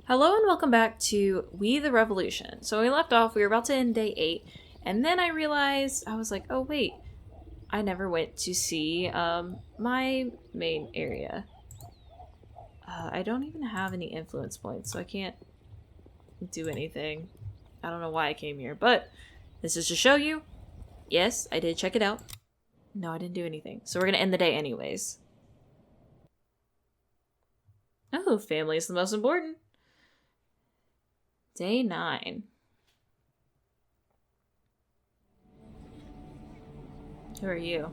Hello and welcome back to We the Revolution. So when we left off, we were about to end day 8, and then I realized, I was like, oh wait, I never went to see my main area. I don't even have any influence points, so I can't do anything. I don't know why I came here, but this is to show you, yes, I did check it out. No, I didn't do anything. So we're gonna end the day anyways. Oh, family is the most important. Day 9. Who are you?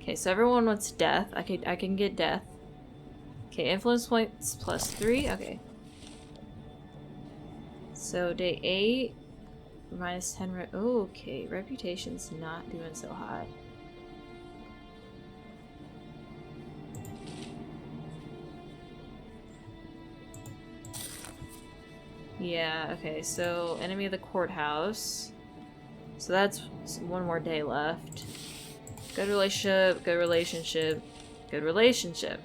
Okay, so everyone wants death. I can get death. Okay, influence points plus 3. Okay. So day 8 minus 10. Okay, reputation's not doing so hot. Yeah, okay, so enemy of the courthouse. So that's one more day left. Good relationship, good relationship, good relationship.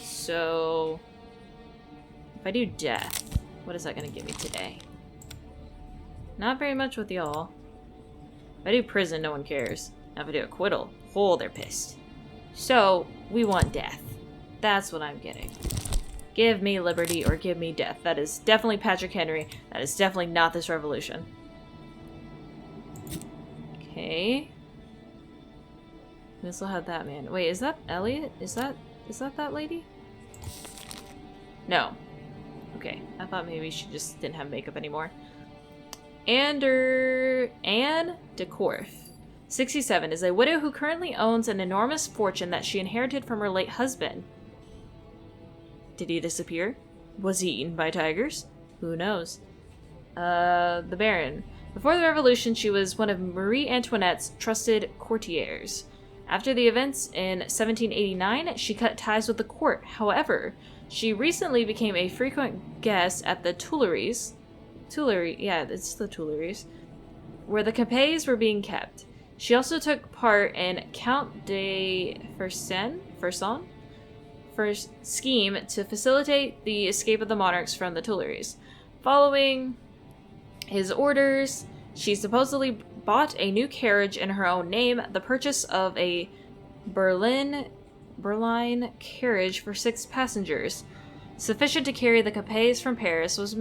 So if I do death, what is that gonna give me today? Not very much with y'all. If I do prison, no one cares. Now if I do acquittal, oh, they're pissed. So we want death. That's what I'm getting. Give me liberty or give me death. That is definitely Patrick Henry. That is definitely not this revolution. Okay. We also had that man. Wait, is that Elliot? Is that lady? No. Okay. I thought maybe she just didn't have makeup anymore. Anne de Korff, 67, is a widow who currently owns an enormous fortune that she inherited from her late husband. Did he disappear? Was he eaten by tigers? Who knows? The Baron. Before the revolution, she was one of Marie Antoinette's trusted courtiers. After the events in 1789, she cut ties with the court. However, she recently became a frequent guest at the Tuileries. Yeah, it's the Tuileries, where the Capets were being kept. She also took part in Count de Fersen scheme to facilitate the escape of the monarchs from the Tuileries. Following his orders, she supposedly bought a new carriage in her own name. The purchase of a Berlin carriage for 6 passengers, sufficient to carry the Capets from Paris, was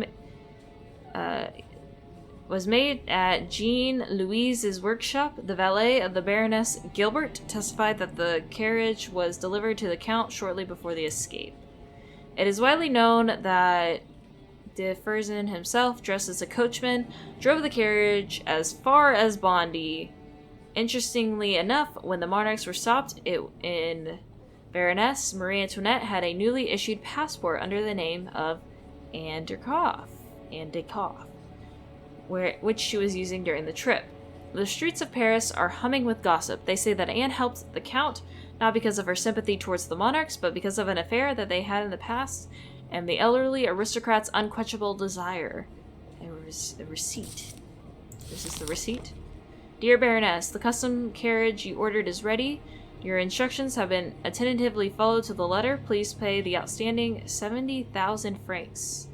made at Jean Louise's workshop. The valet of the Baroness Gilbert testified that the carriage was delivered to the Count shortly before the escape. It is widely known that de Fersen himself, dressed as a coachman, drove the carriage as far as Bondy. Interestingly enough, when the monarchs were stopped in Baroness Marie Antoinette had a newly issued passport under the name of Anne de Korff, which she was using during the trip. The streets of Paris are humming with gossip. They say that Anne helped the Count not because of her sympathy towards the monarchs, but because of an affair that they had in the past, and the elderly aristocrat's unquenchable desire. A receipt. This is the receipt. Dear Baroness, the custom carriage you ordered is ready. Your instructions have been attentively followed to the letter. Please pay the outstanding 70,000 francs.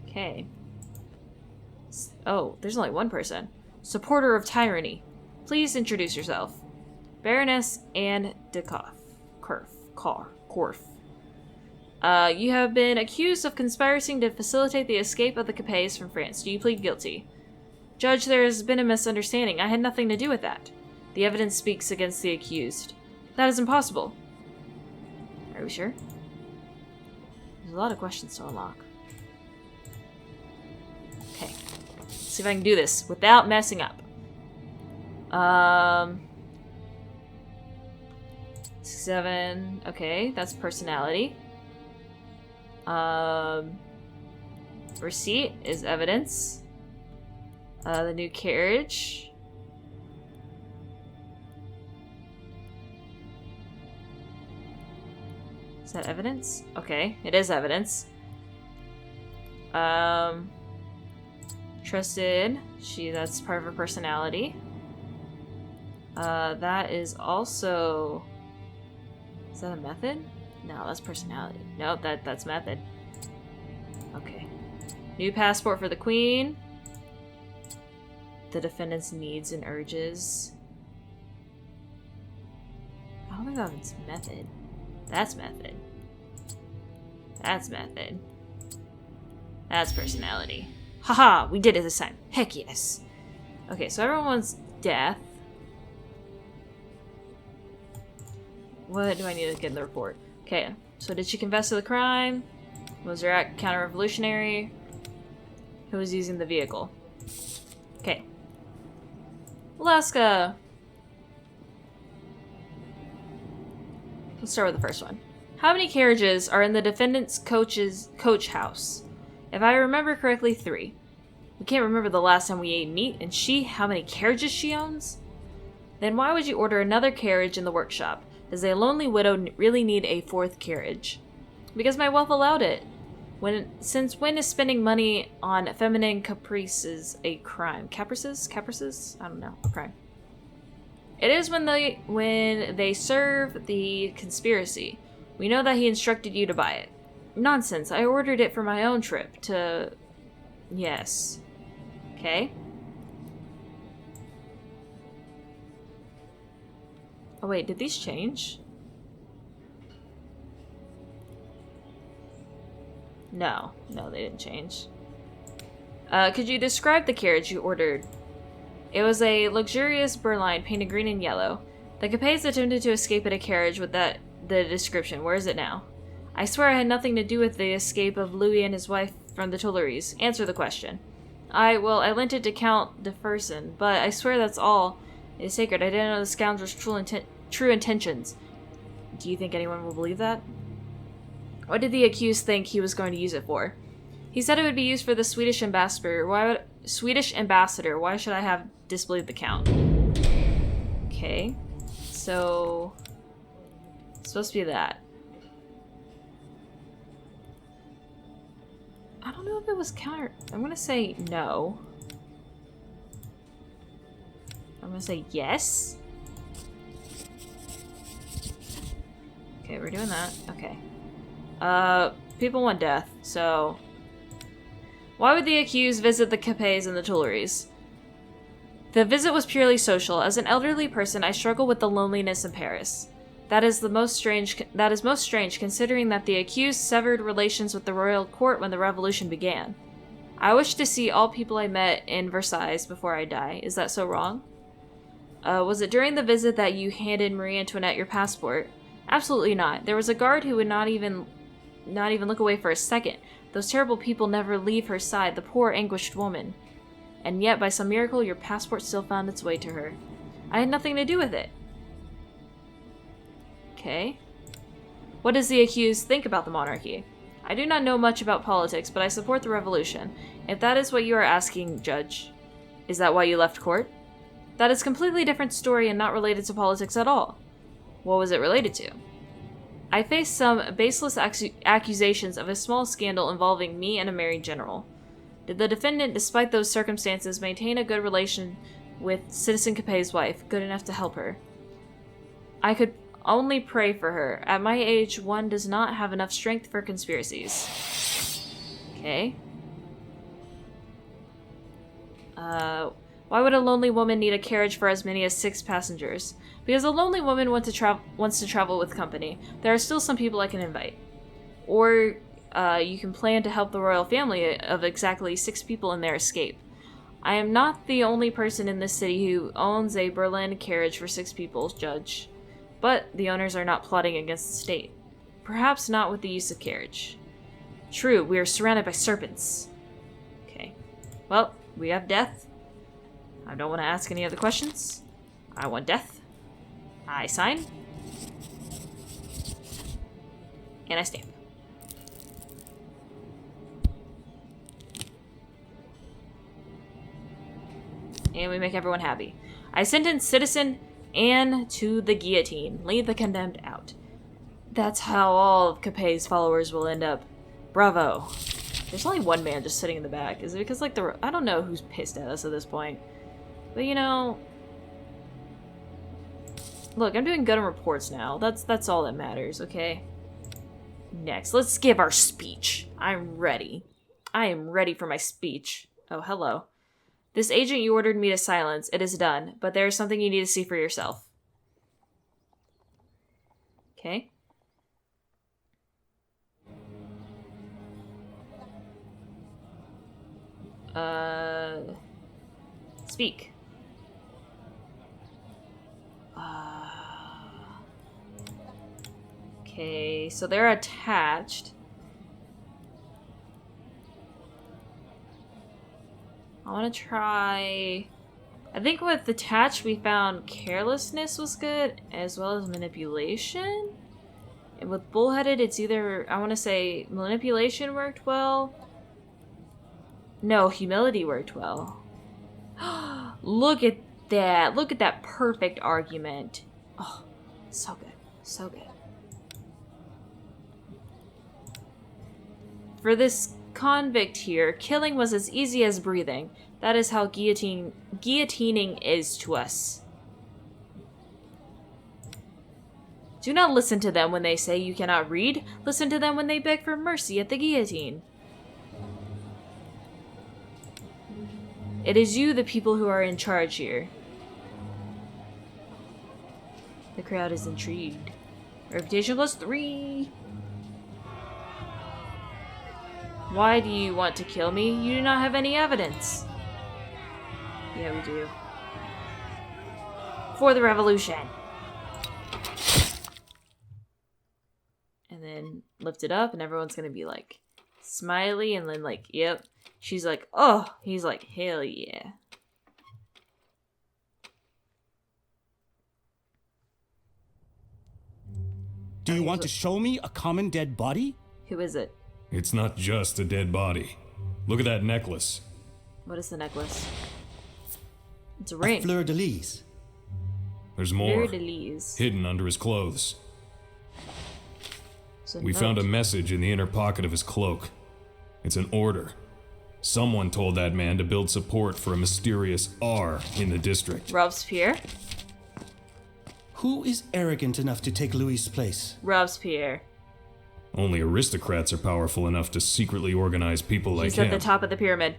Okay. Oh, there's only one person. Supporter of tyranny. Please introduce yourself. Baroness Anne de Korff. You have been accused of conspiring to facilitate the escape of the Capets from France. Do you plead guilty? Judge, there has been a misunderstanding. I had nothing to do with that. The evidence speaks against the accused. That is impossible. Are we sure? There's a lot of questions to unlock. Okay. Let's see if I can do this without messing up. 7. Okay, that's personality. Receipt is evidence. The new carriage. Is that evidence? Okay, it is evidence. Trusted. That's part of her personality. That is also... Is that a method? No, that's personality. No, that's method. Okay. New passport for the queen. The defendant's needs and urges. I don't think that's method. That's method. That's method. That's personality. Haha, we did it this time. Heck yes. Okay, so everyone wants death. What do I need to get in the report? Okay, so did she confess to the crime? Was her act counter-revolutionary? Who was using the vehicle? Okay. Alaska! Let's start with the first one. How many carriages are in the defendant's coach house? If I remember correctly, 3. We can't remember the last time we ate meat, and how many carriages she owns? Then why would you order another carriage in the workshop? Does a lonely widow really need a 4th carriage? Because my wealth allowed it. Since when is spending money on feminine caprices a crime? Caprices? I don't know. A crime. It is when they serve the conspiracy. We know that he instructed you to buy it. Nonsense. I ordered it for my own trip to... Yes. Okay. Oh wait, did these change? No, they didn't change. Could you describe the carriage you ordered? It was a luxurious berline painted green and yellow. The Capets attempted to escape in a carriage with the description. Where is it now? I swear I had nothing to do with the escape of Louis and his wife from the Tuileries. Answer the question. I lent it to Count de Fersen, but I swear that's all. It is sacred. I didn't know the scoundrel's true intentions. Do you think anyone will believe that? What did the accused think he was going to use it for? He said it would be used for the Swedish ambassador. Why should I have disbelieved the Count? Okay. So... it's supposed to be that. I don't know if it was counter... I'm gonna say no. I'm gonna say yes. Okay, we're doing that. Okay. People want death, so... Why would the accused visit the Capets and the Tuileries? The visit was purely social. As an elderly person, I struggle with the loneliness in Paris. That is most strange considering that the accused severed relations with the royal court when the revolution began. I wish to see all people I met in Versailles before I die. Is that so wrong? Was it during the visit that you handed Marie Antoinette your passport? Absolutely not. There was a guard who would not even look away for a second. Those terrible people never leave her side, the poor, anguished woman. And yet, by some miracle, your passport still found its way to her. I had nothing to do with it. Okay. What does the accused think about the monarchy? I do not know much about politics, but I support the revolution. If that is what you are asking, Judge, is that why you left court? That is a completely different story and not related to politics at all. What was it related to? I faced some baseless accusations of a small scandal involving me and a married general. Did the defendant, despite those circumstances, maintain a good relation with Citizen Capet's wife, good enough to help her? I could only pray for her. At my age, one does not have enough strength for conspiracies. Okay. Why would a lonely woman need a carriage for as many as 6 passengers? Because a lonely woman wants to travel with company. There are still some people I can invite. Or you can plan to help the royal family of exactly 6 people in their escape. I am not the only person in this city who owns a Berlin carriage for 6 people, Judge. But the owners are not plotting against the state. Perhaps not with the use of carriage. True, we are surrounded by serpents. Okay. Well, we have death. I don't want to ask any other questions. I want death. I sign. And I stamp. And we make everyone happy. I sentence Citizen Anne to the guillotine. Lead the condemned out. That's how all of Capet's followers will end up. Bravo. There's only one man just sitting in the back. Is it because, like, I don't know who's pissed at us at this point. But, you know... Look, I'm doing good on reports now. That's all that matters, okay? Next, let's give our speech. I'm ready. I am ready for my speech. Oh, hello. This agent you ordered me to silence. It is done, but there is something you need to see for yourself. Okay. Speak. Okay, so they're attached. I want to try... I think with attached we found carelessness was good, as well as manipulation. And with bullheaded, it's either... I want to say manipulation worked well. No, humility worked well. Look at that. Look at that perfect argument. Oh, so good. So good. For this convict here, killing was as easy as breathing. That is how guillotining is to us. Do not listen to them when they say you cannot read. Listen to them when they beg for mercy at the guillotine. It is you, the people, who are in charge here. The crowd is intrigued. Reputation +3. Why do you want to kill me? You do not have any evidence. Yeah, we do. For the revolution. And then lift it up and everyone's gonna be like smiley and then like, yep. She's like, oh. He's like, hell yeah. Do you want to show me a common dead body? Who is it? It's not just a dead body. Look at that necklace. What is the necklace? It's a A ring. fleur-de-lis. There's more. Fleur-de-lis. Hidden under his clothes. So We found a message in the inner pocket of his cloak. It's an order. Someone told that man to build support for a mysterious R in the district. Robespierre? Who is arrogant enough to take Louis' place? Robespierre. Only aristocrats are powerful enough to secretly organize people like He's him. at the top of the pyramid.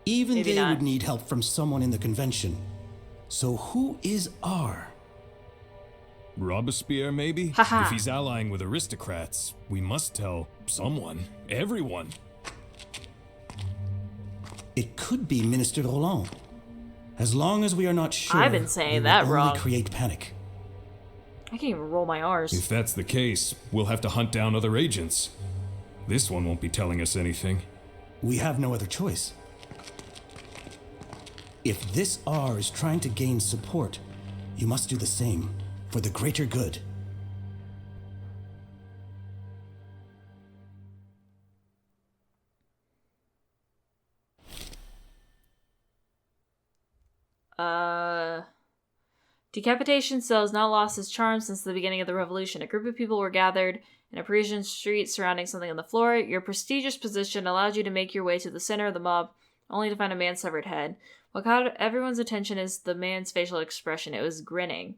Even Maybe they not. would need help from someone in the convention. So who is R? Robespierre, maybe? Haha. If he's allying with aristocrats, we must tell someone. Everyone. It could be Minister Roland. As long as we are not sure, I've been saying we will that only wrong. create panic. I can't even roll my R's. If that's the case, we'll have to hunt down other agents. This one won't be telling us anything. We have no other choice. If this R is trying to gain support, you must do the same, for the greater good. Decapitation still has not lost its charm since the beginning of the revolution. A group of people were gathered in a Parisian street surrounding something on the floor. Your prestigious position allowed you to make your way to the center of the mob, only to find a man's severed head. What caught everyone's attention is the man's facial expression. It was grinning.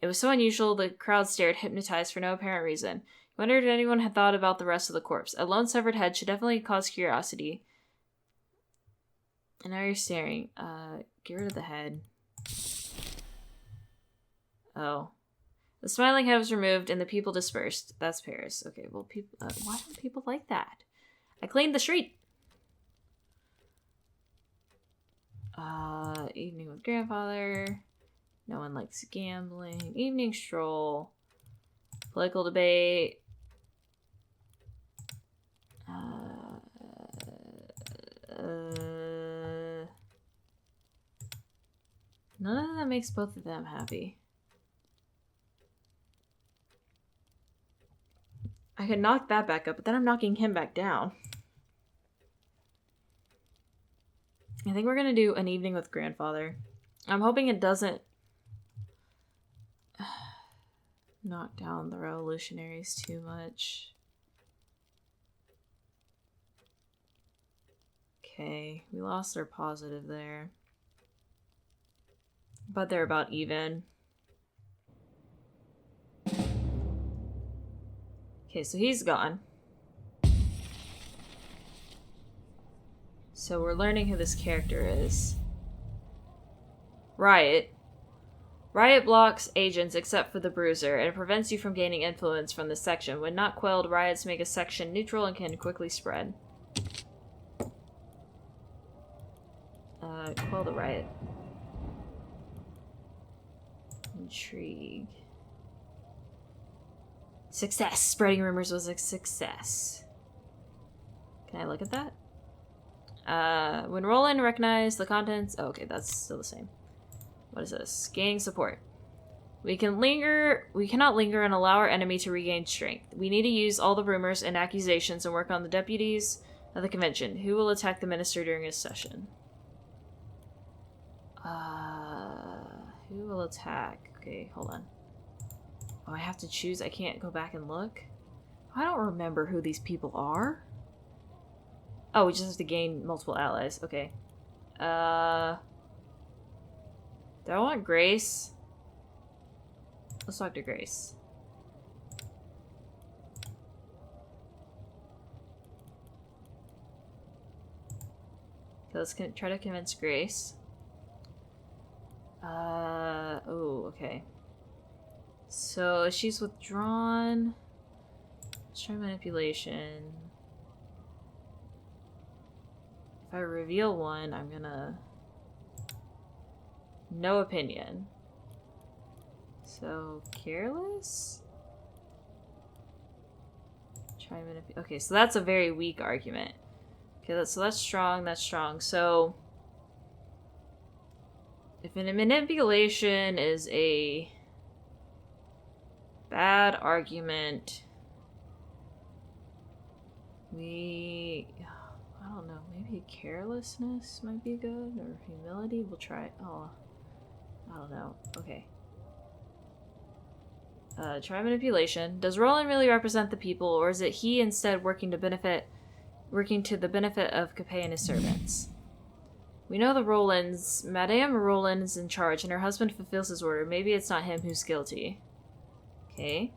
It was so unusual, the crowd stared, hypnotized for no apparent reason. You wondered if anyone had thought about the rest of the corpse. A lone severed head should definitely cause curiosity. And now you're staring. Get rid of the head. Oh. The smiling head was removed and the people dispersed. That's Paris. Okay, well, people. Why don't people like that? I cleaned the street. Evening with grandfather. No one likes gambling. Evening stroll. Political debate. None of that makes both of them happy. I could knock that back up, but then I'm knocking him back down. I think we're gonna do an evening with grandfather. I'm hoping it doesn't knock down the revolutionaries too much. Okay, we lost our positive there. But they're about even. Okay, so he's gone. So we're learning who this character is. Riot. Riot blocks agents except for the Bruiser, and prevents you from gaining influence from this section. When not quelled, riots make a section neutral and can quickly spread. Quell the riot. Intrigue. Success! Spreading rumors was a success. Can I look at that? When Roland recognized the contents... Oh, okay, that's still the same. What is this? Gaining support. We cannot linger and allow our enemy to regain strength. We need to use all the rumors and accusations and work on the deputies of the convention. Who will attack the minister during his session? Who will attack? Okay, hold on. Oh, I have to choose. I can't go back and look. I don't remember who these people are. Oh, we just have to gain multiple allies. Okay. Do I want Grace? Let's talk to Grace. Okay, let's try to convince Grace. Oh, okay. So she's withdrawn. Let's try manipulation. If I reveal one, I'm gonna... No opinion. So, careless? Try manipulate. Okay, so that's a very weak argument. Okay, so that's strong, that's strong. So, if a manipulation is a bad argument, I don't know, maybe carelessness might be good, or humility. We'll try. Oh, I don't know. Okay. Try manipulation. Does Roland really represent the people, or is it he instead working to the benefit of Capet and his servants? We know the Rolands. Madame Roland is in charge, and her husband fulfills his order. Maybe it's not him who's guilty. Okay.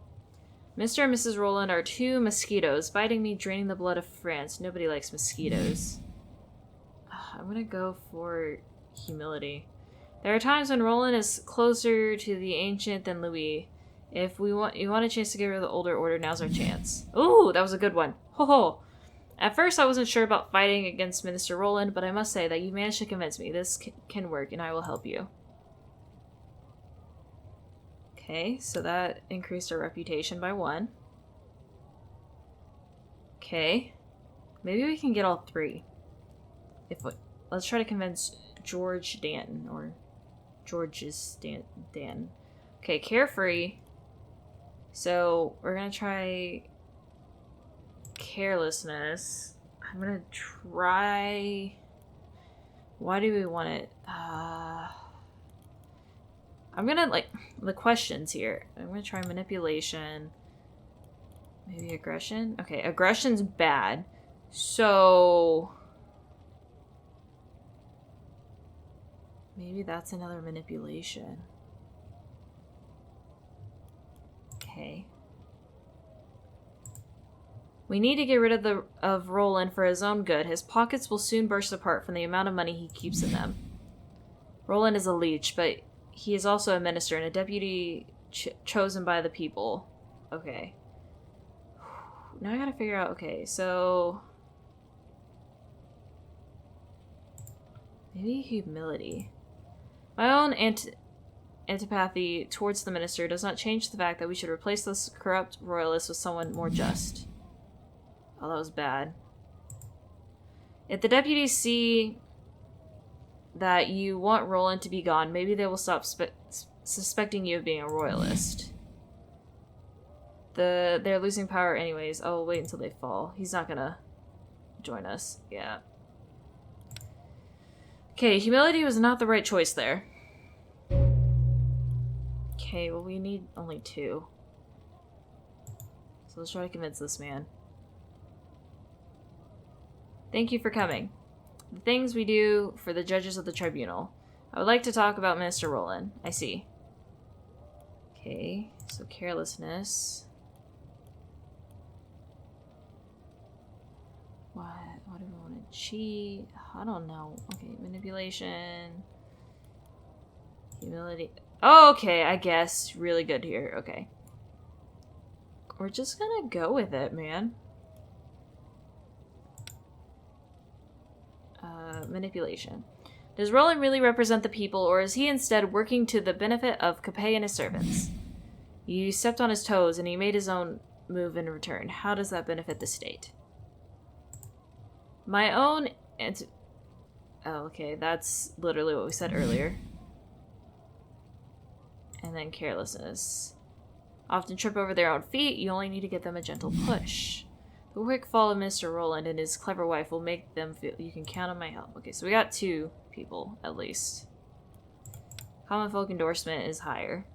Mr. and Mrs. Roland are two mosquitoes, biting me, draining the blood of France. Nobody likes mosquitoes. I'm gonna go for humility. There are times when Roland is closer to the ancient than Louis. If you want a chance to get rid of the older order, now's our chance. Ooh, that was a good one. Ho ho! At first, I wasn't sure about fighting against Minister Roland, but I must say that you managed to convince me. This can work, and I will help you. Okay, so that increased our reputation by 1. Okay. Maybe we can get all 3. Let's try to convince George Danton, or George's Dan. Okay, carefree. So, we're gonna try carelessness. I'm gonna try... Why do we want it? I'm gonna, the questions here. I'm gonna try manipulation. Maybe aggression? Okay, aggression's bad. So... maybe that's another manipulation. Okay. We need to get rid of Roland for his own good. His pockets will soon burst apart from the amount of money he keeps in them. Roland is a leech, but he is also a minister and a deputy chosen by the people. Okay. Now I gotta figure out... Okay, so... maybe humility. My own antipathy towards the minister does not change the fact that we should replace this corrupt royalist with someone more just. Oh, that was bad. If the deputies see that you want Roland to be gone, maybe they will stop suspecting you of being a royalist. They're losing power anyways. Oh, wait until they fall. He's not gonna join us. Yeah. Okay, humility was not the right choice there. Okay, well, we need only 2. So let's try to convince this man. Thank you for coming. The things we do for the judges of the tribunal. I would like to talk about Minister Roland. I see. Okay, so carelessness. What do we want to cheat? I don't know. Okay, manipulation. Humility. Oh, okay, I guess. Really good here. Okay. We're just gonna go with it, man. Manipulation. Does Roland really represent the people, or is he instead working to the benefit of Capet and his servants? You stepped on his toes, and he made his own move in return. How does that benefit the state? My own... Oh, okay, that's literally what we said earlier. And then carelessness. Often trip over their own feet, you only need to get them a gentle push. The quick fall of Mr. Roland and his clever wife will make them feel you can count on my help. Okay, so we got 2 people, at least. Common folk endorsement is higher.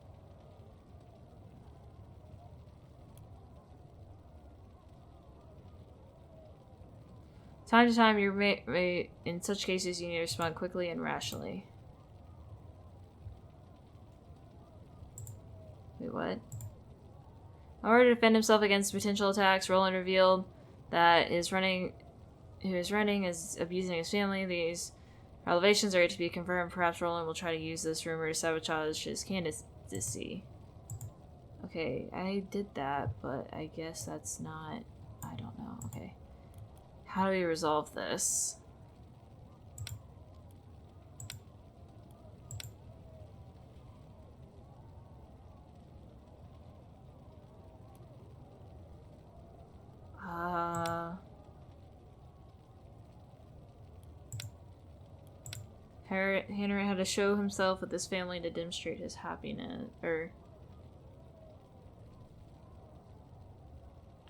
Time to time, in such cases, you need to respond quickly and rationally. Wait, what? In order to defend himself against potential attacks, Roland revealed that who is running is abusing his family. These revelations are yet to be confirmed. Perhaps Roland will try to use this rumor to sabotage his candidacy. Okay, I did that, but I guess that's not... I don't know. Okay. How do we resolve this? Henry had to show himself with his family to demonstrate his happiness, or...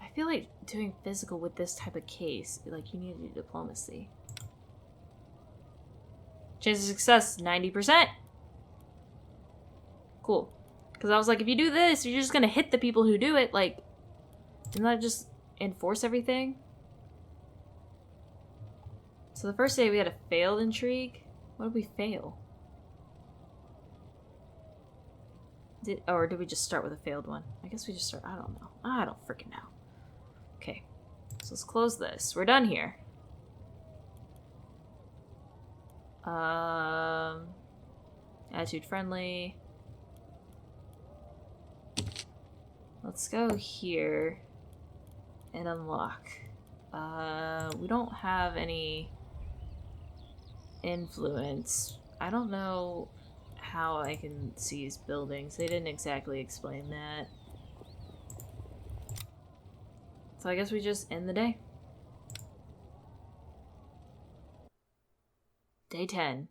I feel like doing physical with this type of case, like, you need to do diplomacy. Chance of success, 90%! Cool. Because I was like, if you do this, you're just gonna hit the people who do it, like... Didn't that just enforce everything? So the first day we had a failed intrigue. What did we fail? Or did we just start with a failed one? I guess we just start... I don't know. I don't freaking know. Okay. So let's close this. We're done here. Attitude friendly. Let's go here and unlock. We don't have any influence. I don't know how I can seize buildings. They didn't exactly explain that. So I guess we just end the day. Day 10.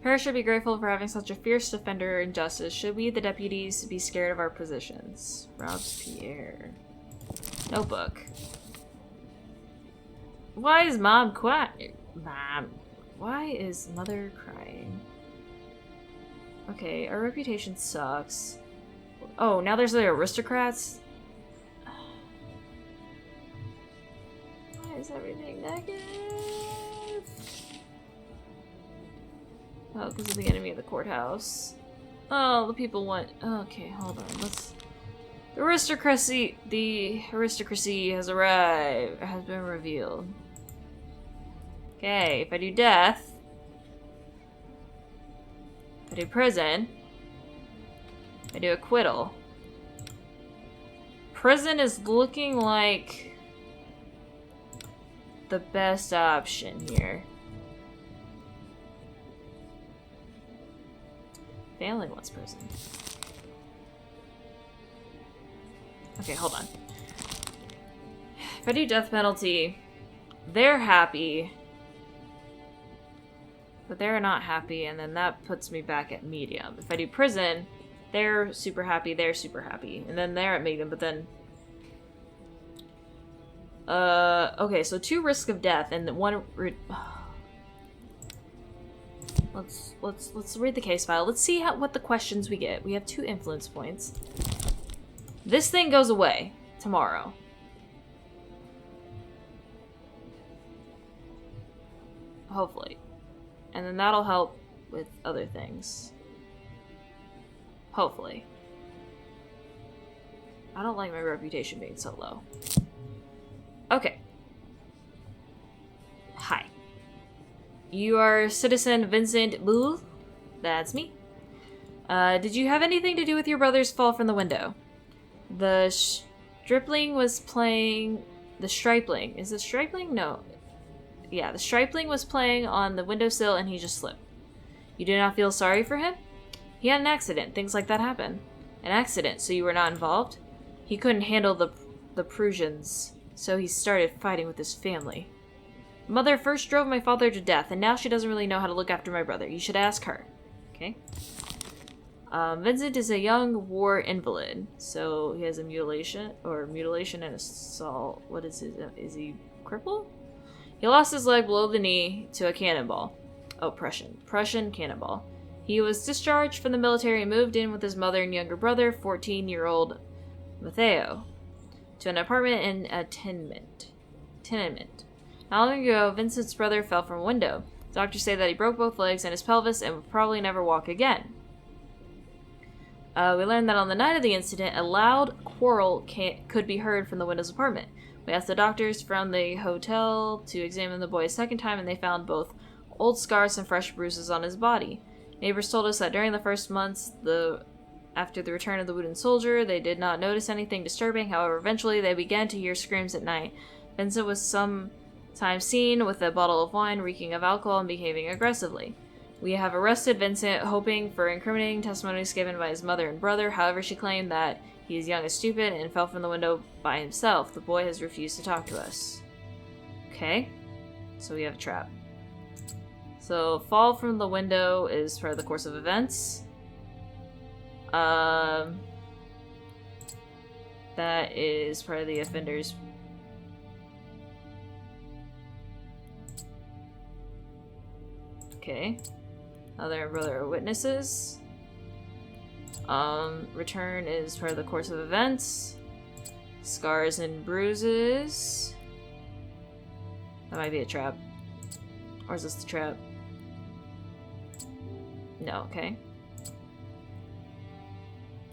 Paris should be grateful for having such a fierce defender in justice. Should we, the deputies, be scared of our positions? Robespierre. Notebook. Why is Mom quiet? Mom. Why is Mother crying? Okay, our reputation sucks. Oh, now there's the aristocrats? Why is everything negative? Oh, because of the enemy of the courthouse. Oh, the people want... Okay, hold on. Let's... The aristocracy has arrived. Has been revealed. Okay, if I do death... If I do prison... If I do acquittal... Prison is looking like... the best option here. Family wants prison. Okay, hold on. If I do death penalty, they're happy. But they're not happy, and then that puts me back at medium. If I do prison, they're super happy, and then they're at medium, but then... okay, so 2 risk of death, and 1... Let's read the case file. Let's see what the questions we get. We have 2 influence points. This thing goes away tomorrow. Hopefully. And then that'll help with other things. Hopefully. I don't like my reputation being so low. Okay. Hi. You are Citizen Vincent Bull? That's me. Did you have anything to do with your brother's fall from the window? The stripling was playing... The stripling. Is it stripling? No. Yeah, the stripling was playing on the windowsill and he just slipped. You do not feel sorry for him? He had an accident. Things like that happen. An accident, so you were not involved? He couldn't handle the Prussians, so he started fighting with his family. Mother first drove my father to death, and now she doesn't really know how to look after my brother. You should ask her. Okay. Vincent is a young war invalid, so he has a mutilation and assault. What is his? Is he crippled? He lost his leg below the knee to a cannonball. Oh, Prussian cannonball. He was discharged from the military and moved in with his mother and younger brother, 14-year-old Matteo, to an apartment in a tenement. Not long ago, Vincent's brother fell from a window. Doctors say that he broke both legs and his pelvis and would probably never walk again. We learned that on the night of the incident, a loud quarrel could be heard from the widow's apartment. We asked the doctors from the hotel to examine the boy a second time, and they found both old scars and fresh bruises on his body. Neighbors told us that during the first months after the return of the wounded soldier, they did not notice anything disturbing. However, eventually they began to hear screams at night. Vincent was sometimes seen with a bottle of wine, reeking of alcohol, and behaving aggressively. We have arrested Vincent, hoping for incriminating testimonies given by his mother and brother. However, she claimed that he is young and stupid and fell from the window by himself. The boy has refused to talk to us. Okay, so we have a trap. So, fall from the window is part of the course of events. That is part of the offender's... Okay. Mother and brother are witnesses. Return is part of the course of events. Scars and bruises. That might be a trap. Or is this the trap? No, okay.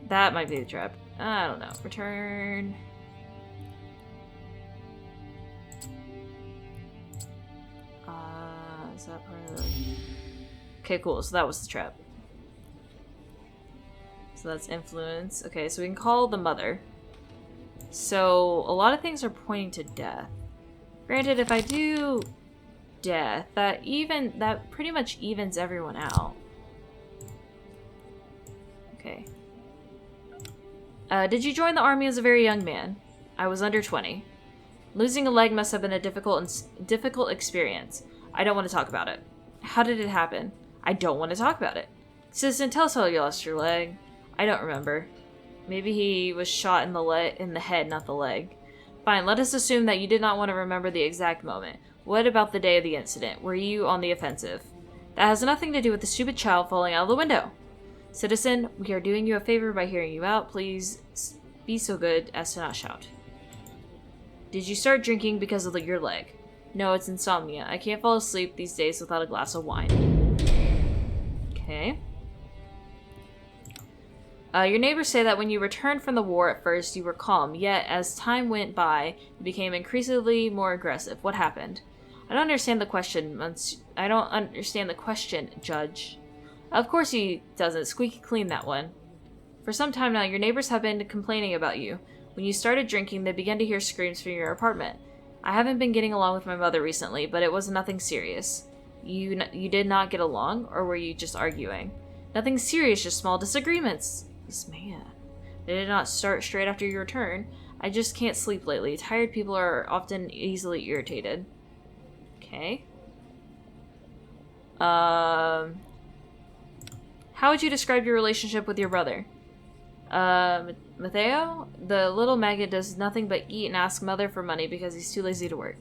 That might be the trap. I don't know. Return. Is that part of the... Okay, cool. So that was the trap. So that's influence. Okay, so we can call the mother. So a lot of things are pointing to death. Granted, if I do death, that pretty much evens everyone out. Okay. Did you join the army as a very young man? I was under 20. Losing a leg must have been a difficult experience. I don't want to talk about it. How did it happen? I don't want to talk about it. Citizen, tell us how you lost your leg. I don't remember. Maybe he was shot in the head, not the leg. Fine, let us assume that you did not want to remember the exact moment. What about the day of the incident? Were you on the offensive? That has nothing to do with the stupid child falling out of the window. Citizen, we are doing you a favor by hearing you out. Please be so good as to not shout. Did you start drinking because of your leg? No, it's insomnia. I can't fall asleep these days without a glass of wine. Okay. Your neighbors say that when you returned from the war at first, you were calm, yet as time went by, you became increasingly more aggressive. What happened? I don't understand the question, Judge. Of course he doesn't. Squeaky clean, that one. For some time now, your neighbors have been complaining about you. When you started drinking, they began to hear screams from your apartment. I haven't been getting along with my mother recently, but it was nothing serious. You did not get along, or were you just arguing? Nothing serious, just small disagreements. This man. They did not start straight after your return. I just can't sleep lately. Tired people are often easily irritated. Okay. How would you describe your relationship with your brother? Matteo? The little maggot does nothing but eat and ask mother for money because he's too lazy to work.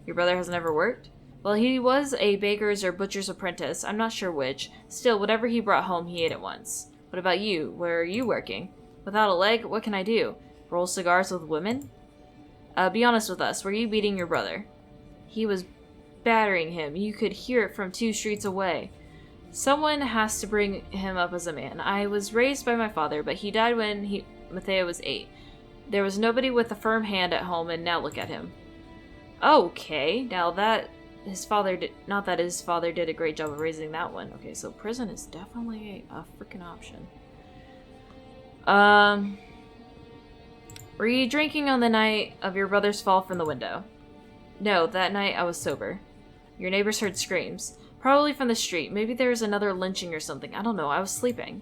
Your brother has never worked? Well, he was a baker's or butcher's apprentice. I'm not sure which. Still, whatever he brought home, he ate at once. What about you? Where are you working? Without a leg, what can I do? Roll cigars with women? Be honest with us. Were you beating your brother? He was battering him. You could hear it from 2 streets away. Someone has to bring him up as a man. I was raised by my father, but he died when Matteo was 8. There was nobody with a firm hand at home, and now look at him. Okay, now that his father did, not that his father did a great job of raising that one. Okay, so prison is definitely a freaking option. Were you drinking on the night of your brother's fall from the window? No, that night I was sober. Your neighbors heard screams. Probably from the street. Maybe there was another lynching or something. I don't know, I was sleeping.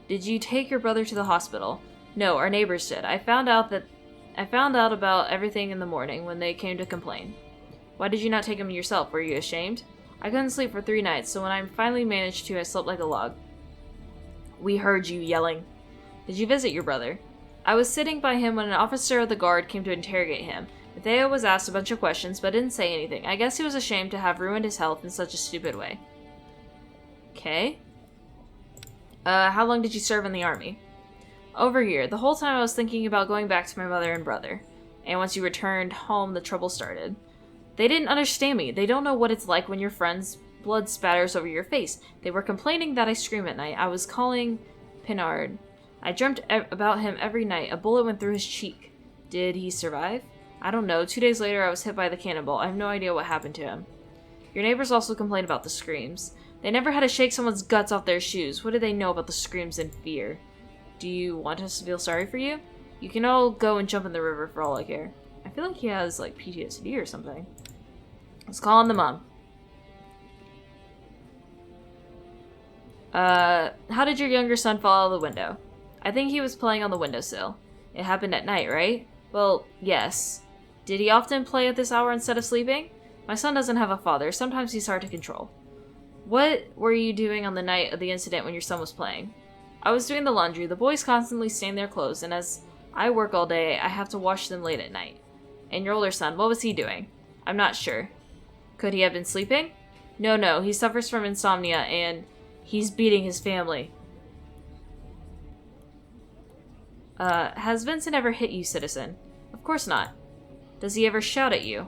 Did you take your brother to the hospital? No, our neighbors did. I found out about everything in the morning when they came to complain. Why did you not take him yourself? Were you ashamed? I couldn't sleep for 3 nights, so when I finally managed to, I slept like a log. We heard you yelling. Did you visit your brother? I was sitting by him when an officer of the guard came to interrogate him. Matteo was asked a bunch of questions, but didn't say anything. I guess he was ashamed to have ruined his health in such a stupid way. Okay. How long did you serve in the army? Over a year. The whole time I was thinking about going back to my mother and brother. And once you returned home, the trouble started. They didn't understand me. They don't know what it's like when your friend's blood spatters over your face. They were complaining that I scream at night. I was calling Pinard. I dreamt about him every night. A bullet went through his cheek. Did he survive? I don't know. 2 days later, I was hit by the cannonball. I have no idea what happened to him. Your neighbors also complained about the screams. They never had to shake someone's guts off their shoes. What do they know about the screams and fear? Do you want us to feel sorry for you? You can all go and jump in the river for all I care. I feel like he has, like, PTSD or something. Let's call on the mom. How did your younger son fall out of the window? I think he was playing on the windowsill. It happened at night, right? Well, yes. Did he often play at this hour instead of sleeping? My son doesn't have a father. Sometimes he's hard to control. What were you doing on the night of the incident when your son was playing? I was doing the laundry. The boys constantly stain their clothes, and as I work all day, I have to wash them late at night. And your older son, what was he doing? I'm not sure. Could he have been sleeping? No, he suffers from insomnia, and he's beating his family. Has Vincent ever hit you, citizen? Of course not. Does he ever shout at you?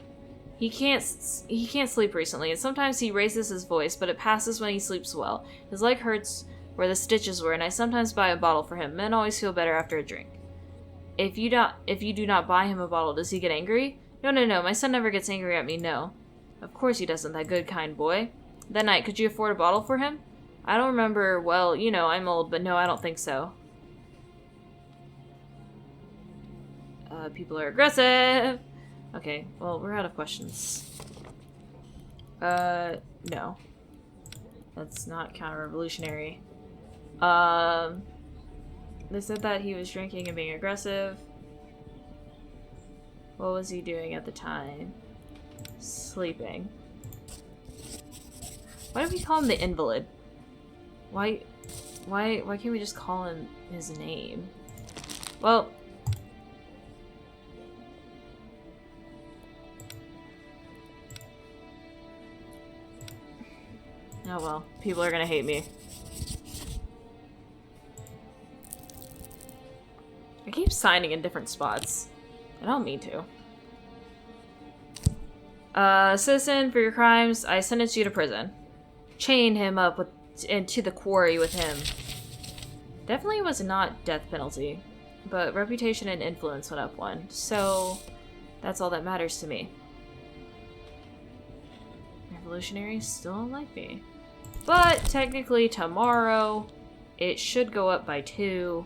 He can't sleep recently, and sometimes he raises his voice, but it passes when he sleeps well. His leg hurts where the stitches were, and I sometimes buy a bottle for him. Men always feel better after a drink. If you do not buy him a bottle, does he get angry? No, my son never gets angry at me, no. Of course he doesn't, that good, kind boy. That night, could you afford a bottle for him? I don't remember, well, you know, I'm old, but no, I don't think so. People are aggressive! Okay, well, we're out of questions. No. That's not counter-revolutionary. They said that he was drinking and being aggressive. What was he doing at the time? Sleeping. Why do we call him the invalid? Why can't we just call him his name? Well... oh well, people are gonna hate me. I keep signing in different spots. I don't mean to. Citizen, for your crimes, I sentence you to prison. Chain him up into the quarry with him. Definitely was not death penalty, but reputation and influence went up 1, so that's all that matters to me. Revolutionaries still don't like me. But technically tomorrow, it should go up by 2.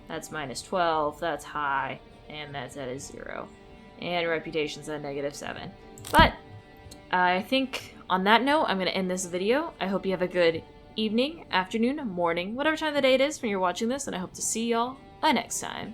That's minus 12, that's high, and that's at a 0. And reputation's at -7. But I think on that note, I'm going to end this video. I hope you have a good evening, afternoon, morning, whatever time of the day it is when you're watching this, and I hope to see y'all next time.